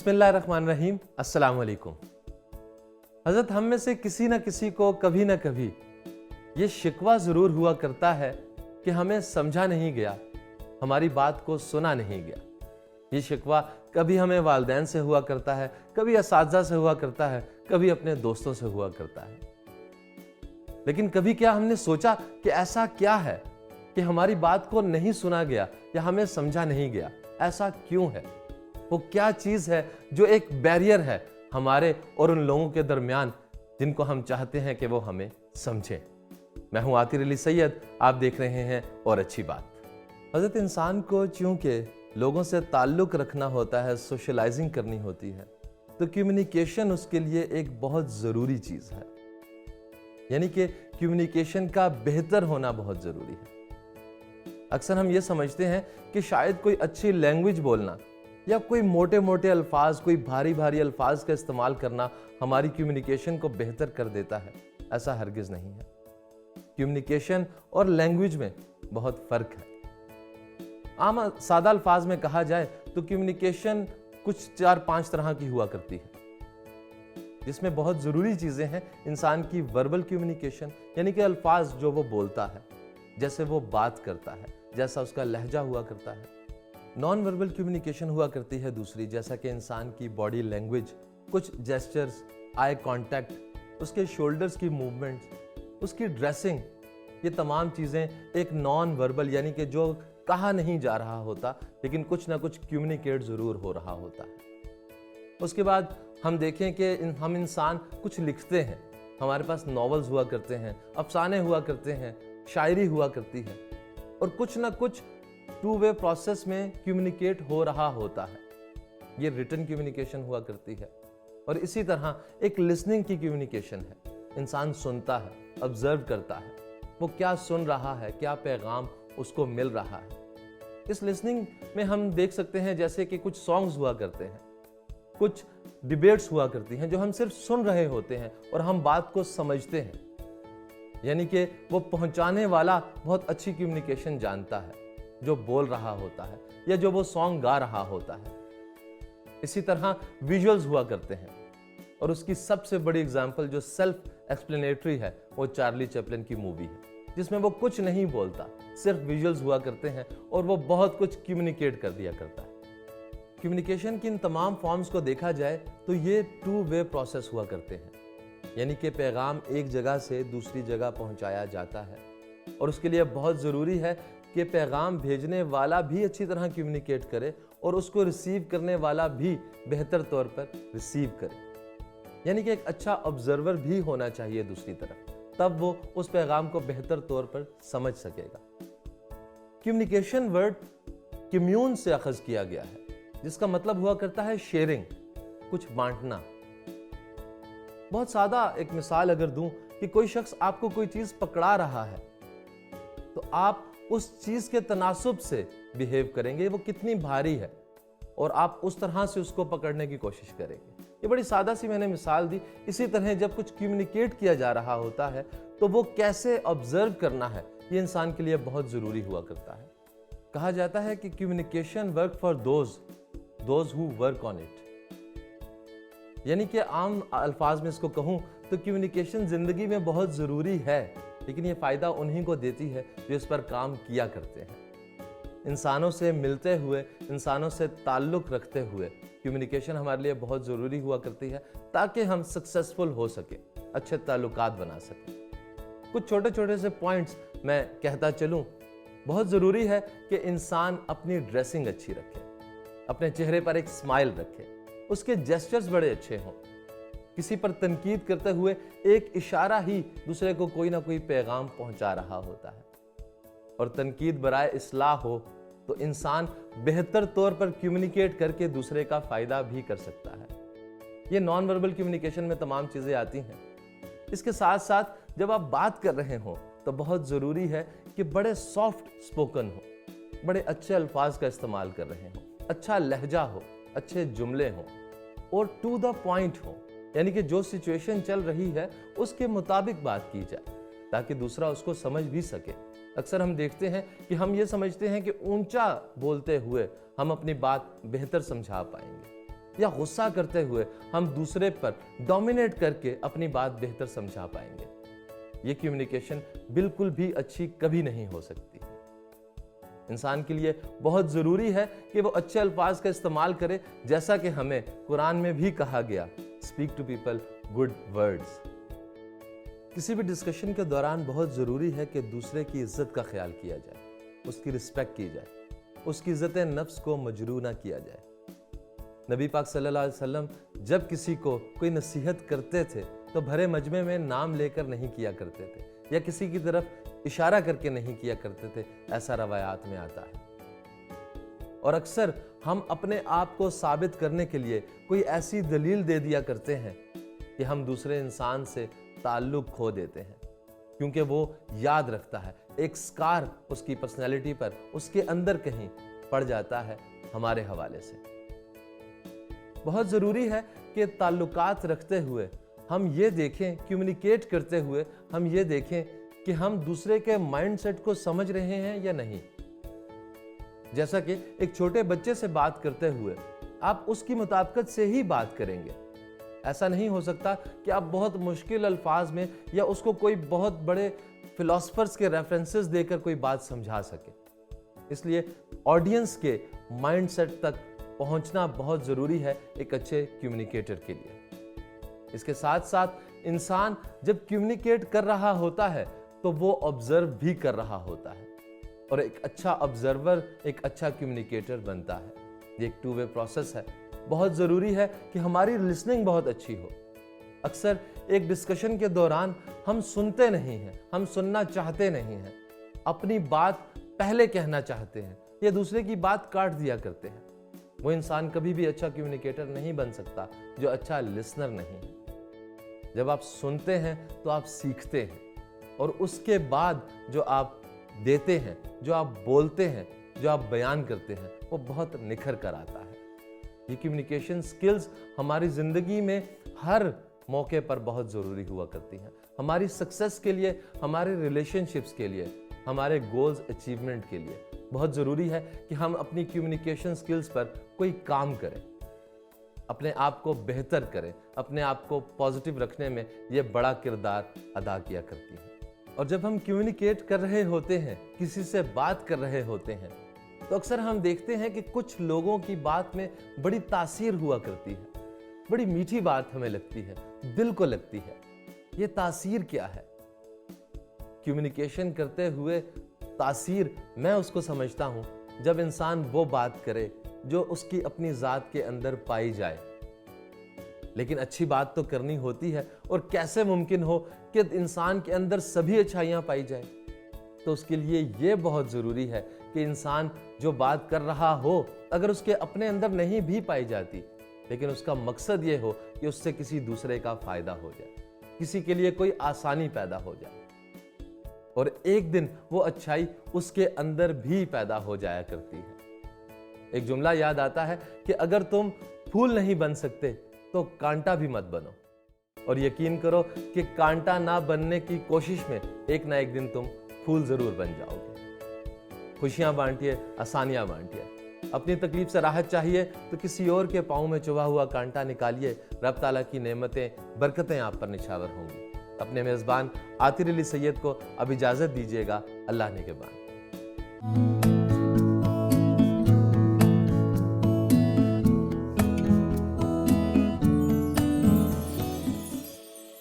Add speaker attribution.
Speaker 1: बिस्मिल्लाहिर्रहमानिर्रहीम। अस्सलाम वालेकुम। हज़रत हम में से किसी न किसी को कभी न कभी ये शिकवा ज़रूर हुआ करता है कि हमें समझा नहीं गया, हमारी बात को सुना नहीं गया। ये शिकवा कभी हमें वालिदैन से हुआ करता है, कभी असातिज़ा से हुआ करता है, कभी अपने दोस्तों से हुआ करता है। लेकिन कभी क्या हमने सोचा कि ऐसा क्या है कि हमारी बात को नहीं सुना गया या हमें समझा नहीं गया? ऐसा क्यों है? वो क्या चीज है जो एक बैरियर है हमारे और उन लोगों के दरमियान जिनको हम चाहते हैं कि वो हमें समझें? मैं हूं आतिर अली सैयद, आप देख रहे हैं और अच्छी बात। हज़रत इंसान को चूंकि लोगों से ताल्लुक रखना होता है, सोशलाइजिंग करनी होती है, तो कम्युनिकेशन उसके लिए एक बहुत ज़रूरी चीज़ है। यानी कि कम्युनिकेशन का बेहतर होना बहुत ज़रूरी है। अक्सर हम ये समझते हैं कि शायद कोई अच्छी लैंग्वेज बोलना या कोई मोटे मोटे अल्फाज, कोई भारी भारी अल्फाज का इस्तेमाल करना हमारी कम्युनिकेशन को बेहतर कर देता है। ऐसा हरगिज़ नहीं है। कम्युनिकेशन और लैंग्वेज में बहुत फ़र्क है। आम सादा अल्फाज में कहा जाए तो कम्युनिकेशन कुछ 4-5 तरह की हुआ करती है, जिसमें बहुत ज़रूरी चीज़ें हैं। इंसान की वर्बल कम्युनिकेशन, यानी कि अल्फाज जो वो बोलता है, जैसे वो बात करता है, जैसा उसका लहजा हुआ करता है। नॉन वर्बल कम्युनिकेशन हुआ करती है दूसरी, जैसा कि इंसान की बॉडी लैंग्वेज, कुछ जेस्चर्स, आई कांटेक्ट, उसके शोल्डर्स की मूवमेंट्स, उसकी ड्रेसिंग, ये तमाम चीज़ें एक नॉन वर्बल, यानी कि जो कहा नहीं जा रहा होता लेकिन कुछ ना कुछ कम्युनिकेट ज़रूर हो रहा होता है। उसके बाद हम देखें कि हम इंसान कुछ लिखते हैं, हमारे पास नॉवेल्स हुआ करते हैं, अफसाने हुआ करते हैं, शायरी हुआ करती है, और कुछ ना कुछ टू वे प्रोसेस में कम्युनिकेट हो रहा होता है। ये रिटन कम्युनिकेशन हुआ करती है। और इसी तरह एक लिसनिंग की कम्युनिकेशन है। इंसान सुनता है, ऑब्जर्व करता है, वो क्या सुन रहा है, क्या पैगाम उसको मिल रहा है। इस लिसनिंग में हम देख सकते हैं जैसे कि कुछ सॉन्ग्स हुआ करते हैं, कुछ डिबेट्स हुआ करती हैं जो हम सिर्फ सुन रहे होते हैं और हम बात को समझते हैं। यानी कि वो पहुंचाने वाला बहुत अच्छी कम्युनिकेशन जानता है, जो बोल रहा होता है या जो वो सॉन्ग गा रहा होता है। इसी तरह विजुअल्स हुआ करते हैं, और उसकी सबसे बड़ी एग्जांपल जो सेल्फ एक्सप्लेनेटरी है वो चार्ली चैपलिन की मूवी है, जिसमें वो कुछ नहीं बोलता, सिर्फ विजुअल्स हुआ करते हैं और वो बहुत कुछ कम्युनिकेट कर दिया करता है। कम्युनिकेशन की इन तमाम फॉर्म्स को देखा जाए तो ये टू वे प्रोसेस हुआ करते हैं, यानी कि पैगाम एक जगह से दूसरी जगह पहुंचाया जाता है, और उसके लिए बहुत ज़रूरी है कि पैगाम भेजने वाला भी अच्छी तरह कम्युनिकेट करे और उसको रिसीव करने वाला भी बेहतर तौर पर रिसीव करे। यानी कि एक अच्छा ऑब्जर्वर भी होना चाहिए दूसरी तरफ, तब वो उस पैगाम को बेहतर तौर पर समझ सकेगा। कम्युनिकेशन वर्ड कम्यून से अखज़ किया गया है, जिसका मतलब हुआ करता है शेयरिंग, कुछ बांटना। बहुत सादा एक मिसाल अगर दूं कि कोई शख्स आपको कोई चीज पकड़ा रहा है, तो आप उस चीज के तनासुब से बिहेव करेंगे, वो कितनी भारी है, और आप उस तरह से उसको पकड़ने की कोशिश करेंगे। ये बड़ी सादा सी मैंने मिसाल दी। इसी तरह जब कुछ कम्युनिकेट किया जा रहा होता है तो वो कैसे ऑब्जर्व करना है, ये इंसान के लिए बहुत ज़रूरी हुआ करता है। कहा जाता है कि communication work for those who work on it. यानी कि आम अल्फाज में इसको कहूँ तो कम्युनिकेशन ज़िंदगी में बहुत ज़रूरी है, लेकिन ये फ़ायदा उन्हीं को देती है जो इस पर काम किया करते हैं। इंसानों से मिलते हुए, इंसानों से ताल्लुक़ रखते हुए कम्युनिकेशन हमारे लिए बहुत ज़रूरी हुआ करती है, ताकि हम सक्सेसफुल हो सके, अच्छे ताल्लुकात बना सकें। कुछ छोटे छोटे से पॉइंट्स मैं कहता चलूँ। बहुत ज़रूरी है कि इंसान अपनी ड्रेसिंग अच्छी रखे, अपने चेहरे पर एक स्माइल रखे, उसके जेस्चर्स बड़े अच्छे हों। किसी पर तनकीद करते हुए एक इशारा ही दूसरे को कोई ना कोई पैगाम पहुंचा रहा होता है, और तनकीद बराए इस्लाह हो तो इंसान बेहतर तौर पर कम्युनिकेट करके दूसरे का फायदा भी कर सकता है। ये नॉन वर्बल कम्युनिकेशन में तमाम चीजें आती हैं। इसके साथ साथ जब आप बात कर रहे हो तो बहुत जरूरी है कि बड़े सॉफ्ट स्पोकन हो, बड़े अच्छे अल्फाज का इस्तेमाल कर रहे हो, अच्छा लहजा हो, अच्छे जुमले हो, और टू द पॉइंट हो। यानी कि जो सिचुएशन चल रही है उसके मुताबिक बात की जाए, ताकि दूसरा उसको समझ भी सके। अक्सर हम देखते हैं कि हम ये समझते हैं कि ऊंचा बोलते हुए हम अपनी बात बेहतर समझा पाएंगे, یا غصہ کرتے ہوئے ہم دوسرے پر ڈومینیٹ کر کے اپنی بات بہتر سمجھا پائیں گے؟ یہ کمیونیکیشن بالکل بھی اچھی کبھی نہیں ہو سکتی۔ انسان کے لیے بہت ضروری ہے کہ وہ اچھے الفاظ کا استعمال کرے، جیسا کہ ہمیں قرآن میں بھی کہا گیا، speak to people good words. کسی بھی ڈسکشن کے دوران بہت ضروری ہے کہ دوسرے کی عزت کا خیال کیا جائے، اس کی رسپیکٹ کی جائے، اس کی عزت نفس کو مجروح نہ کیا جائے۔ نبی پاک صلی اللہ علیہ وسلم جب کسی کو کوئی نصیحت کرتے تھے تو بھرے مجمع میں نام لے کر نہیں کیا کرتے تھے، یا کسی کی طرف اشارہ کر کے نہیں کیا کرتے تھے، ایسا روایات میں آتا ہے۔ اور اکثر ہم اپنے آپ کو ثابت کرنے کے لیے کوئی ایسی دلیل دے دیا کرتے ہیں کہ ہم دوسرے انسان سے تعلق کھو دیتے ہیں، کیونکہ وہ یاد رکھتا ہے، ایک سکار اس کی پرسنالٹی پر، اس کے اندر کہیں پڑ جاتا ہے ہمارے حوالے سے۔ بہت ضروری ہے کہ تعلقات رکھتے ہوئے ہم یہ دیکھیں، کمیونیکیٹ کرتے ہوئے ہم یہ دیکھیں کہ ہم دوسرے کے مائنڈ سیٹ کو سمجھ رہے ہیں یا نہیں۔ جیسا کہ ایک چھوٹے بچے سے بات کرتے ہوئے آپ اس کی مطابقت سے ہی بات کریں گے۔ ایسا نہیں ہو سکتا کہ آپ بہت مشکل الفاظ میں یا اس کو کوئی بہت بڑے فلاسفرز کے ریفرنسز دے کر کوئی بات سمجھا سکے۔ اس لیے آڈینس کے مائنڈ سیٹ تک پہنچنا بہت ضروری ہے ایک اچھے کمیونیکیٹر کے لیے۔ اس کے ساتھ ساتھ انسان جب کمیونیکیٹ کر رہا ہوتا ہے تو وہ آبزرو بھی کر رہا ہوتا ہے، اور ایک اچھا آبزرور ایک اچھا کمیونیکیٹر بنتا ہے۔ یہ ایک ٹو وے پروسیس ہے۔ بہت ضروری ہے کہ ہماری لسننگ بہت اچھی ہو۔ اکثر ایک ڈسکشن کے دوران ہم سنتے نہیں ہیں، ہم سننا چاہتے نہیں ہیں، اپنی بات پہلے کہنا چاہتے ہیں یا دوسرے کی بات کاٹ دیا کرتے ہیں۔ وہ انسان کبھی بھی اچھا کمیونیکیٹر نہیں بن سکتا جو اچھا لسنر نہیں ہے۔ جب آپ سنتے ہیں تو آپ سیکھتے ہیں، اور اس کے بعد جو آپ دیتے ہیں، جو آپ بولتے ہیں، جو آپ بیان کرتے ہیں، وہ بہت نکھر کر آتا ہے۔ یہ کمیونیکیشن سکلز ہماری زندگی میں ہر موقع پر بہت ضروری ہوا کرتی ہیں، ہماری سکسس کے لیے، ہمارے ریلیشن شپس کے لیے، ہمارے گولز اچیومنٹ کے لیے بہت ضروری ہے کہ ہم اپنی کمیونیکیشن سکلز پر کوئی کام کریں، اپنے آپ کو بہتر کریں، اپنے آپ کو پازیٹیو رکھنے میں یہ بڑا کردار ادا کیا کرتی ہے۔ اور جب ہم کمیونیکیٹ کر رہے ہوتے ہیں، کسی سے بات کر رہے ہوتے ہیں، تو اکثر ہم دیکھتے ہیں کہ کچھ لوگوں کی بات میں بڑی تاثیر ہوا کرتی ہے، بڑی میٹھی بات ہمیں لگتی ہے، دل کو لگتی ہے۔ یہ تاثیر کیا ہے؟ کمیونیکیشن کرتے ہوئے تاثیر میں اس کو سمجھتا ہوں جب انسان وہ بات کرے جو اس کی اپنی ذات کے اندر پائی جائے۔ لیکن اچھی بات تو کرنی ہوتی ہے، اور کیسے ممکن ہو کہ انسان کے اندر سبھی اچھائیاں پائی جائیں؟ تو اس کے لیے یہ بہت ضروری ہے کہ انسان جو بات کر رہا ہو، اگر اس کے اپنے اندر نہیں بھی پائی جاتی، لیکن اس کا مقصد یہ ہو کہ اس سے کسی دوسرے کا فائدہ ہو جائے، کسی کے لیے کوئی آسانی پیدا ہو جائے، اور ایک دن وہ اچھائی اس کے اندر بھی پیدا ہو جایا کرتی ہے۔ ایک جملہ یاد آتا ہے کہ اگر تم پھول نہیں بن سکتے تو کانٹا بھی مت بنو، اور یقین کرو کہ کانٹا نہ بننے کی کوشش میں ایک نہ ایک دن تم پھول ضرور بن جاؤ گے۔ خوشیاں بانٹیے، آسانیاں بانٹیے۔ اپنی تکلیف سے راحت چاہیے تو کسی اور کے پاؤں میں چبھا ہوا کانٹا نکالیے، رب تعالیٰ کی نعمتیں، برکتیں آپ پر نچھاور ہوں گی۔ اپنے میزبان عاطر علی سید کو اب اجازت دیجیے گا۔ اللہ نگہبان۔